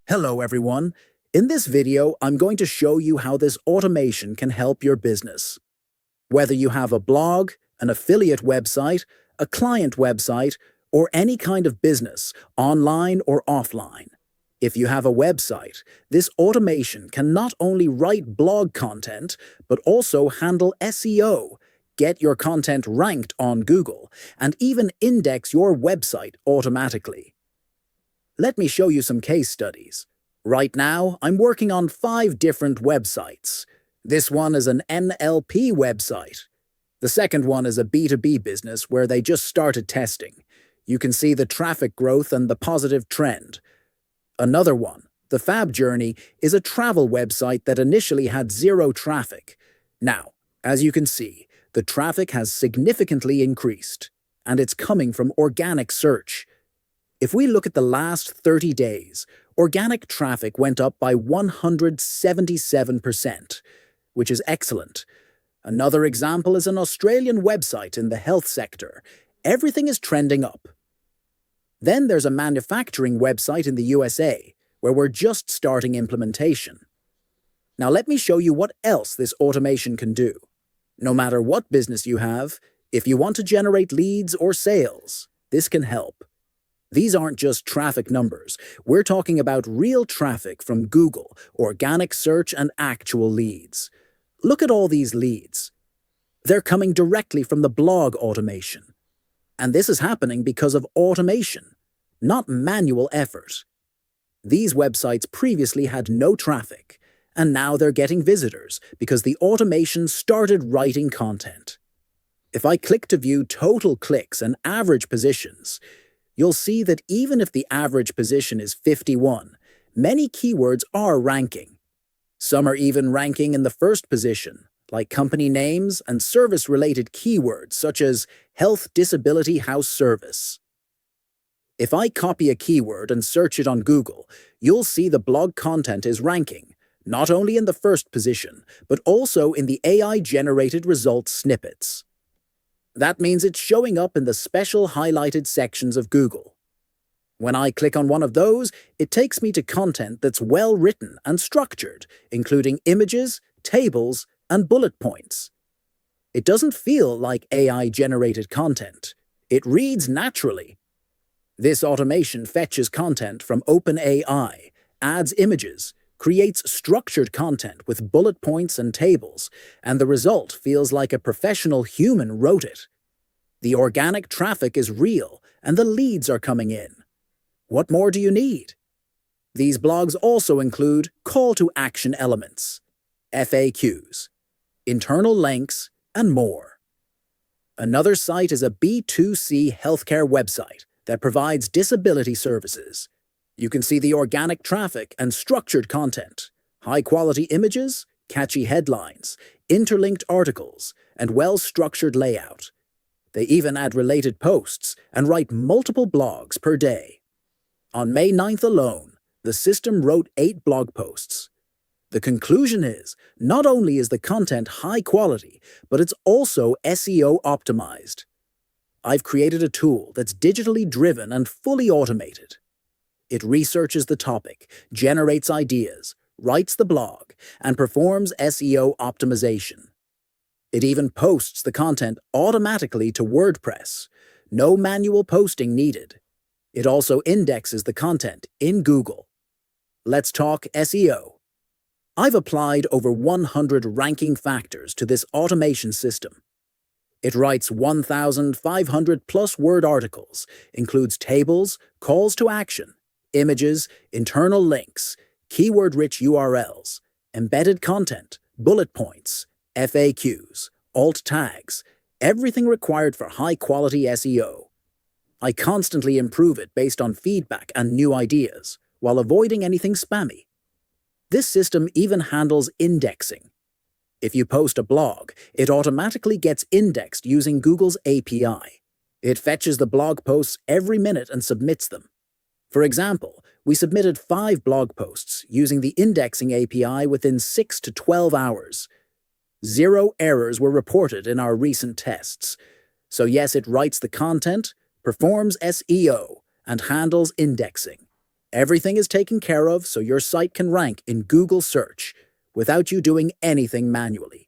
Hello everyone. In this video, I'm going to show you how this automation can help your business. Whether you have a blog, an affiliate website, a client website, or any kind of business, online or offline. If you have a website, this automation can not only write blog content, but also handle SEO, get your content ranked on Google, and even index your website automatically. Let me show you some case studies. Right now, I'm working on 5 different websites. This one is an NLP website. The second one is a B2B business where they just started testing. You can see the traffic growth and the positive trend. Another one, the Fab Journey, is a travel website that initially had 0 traffic. Now, as you can see, the traffic has significantly increased, and it's coming from organic search. If we look at the last 30 days, organic traffic went up by 177%, which is excellent. Another example is an Australian website in the health sector. Everything is trending up. Then there's a manufacturing website in the USA, where we're just starting implementation. Now let me show you what else this automation can do. No matter what business you have, if you want to generate leads or sales, this can help. These aren't just traffic numbers. We're talking about real traffic from Google, organic search, and actual leads. Look at all these leads. They're coming directly from the blog automation. And this is happening because of automation, not manual effort. These websites previously had no traffic, and now they're getting visitors because the automation started writing content. If I click to view total clicks and average positions, you'll see that even if the average position is 51, many keywords are ranking. Some are even ranking in the first position, like company names and service-related keywords such as health, disability, house service. If I copy a keyword and search it on Google, you'll see the blog content is ranking, not only in the first position, but also in the AI-generated results snippets. That means it's showing up in the special highlighted sections of Google. When I click on one of those, it takes me to content that's well written and structured, including images, tables, and bullet points. It doesn't feel like AI-generated content. It reads naturally. This automation fetches content from OpenAI, adds images, creates structured content with bullet points and tables, and the result feels like a professional human wrote it. The organic traffic is real, and the leads are coming in. What more do you need? These blogs also include call-to-action elements, FAQs, internal links, and more. Another site is a B2C healthcare website that provides disability services. You can see the organic traffic and structured content, high-quality images, catchy headlines, interlinked articles, and well-structured layout. They even add related posts and write multiple blogs per day. On May 9th alone, the system wrote 8 blog posts. The conclusion is, not only is the content high quality, but it's also SEO-optimized. I've created a tool that's digitally driven and fully automated. It researches the topic, generates ideas, writes the blog, and performs SEO optimization. It even posts the content automatically to WordPress. No manual posting needed. It also indexes the content in Google. Let's talk SEO. I've applied over 100 ranking factors to this automation system. It writes 1,500 plus word articles, includes tables, calls to action, images, internal links, keyword-rich URLs, embedded content, bullet points, FAQs, alt tags, everything required for high-quality SEO. I constantly improve it based on feedback and new ideas, while avoiding anything spammy. This system even handles indexing. If you post a blog, it automatically gets indexed using Google's API. It fetches the blog posts every minute and submits them. For example, we submitted 5 blog posts using the indexing API within 6 to 12 hours. 0 errors were reported in our recent tests. So yes, it writes the content, performs SEO, and handles indexing. Everything is taken care of so your site can rank in Google search without you doing anything manually.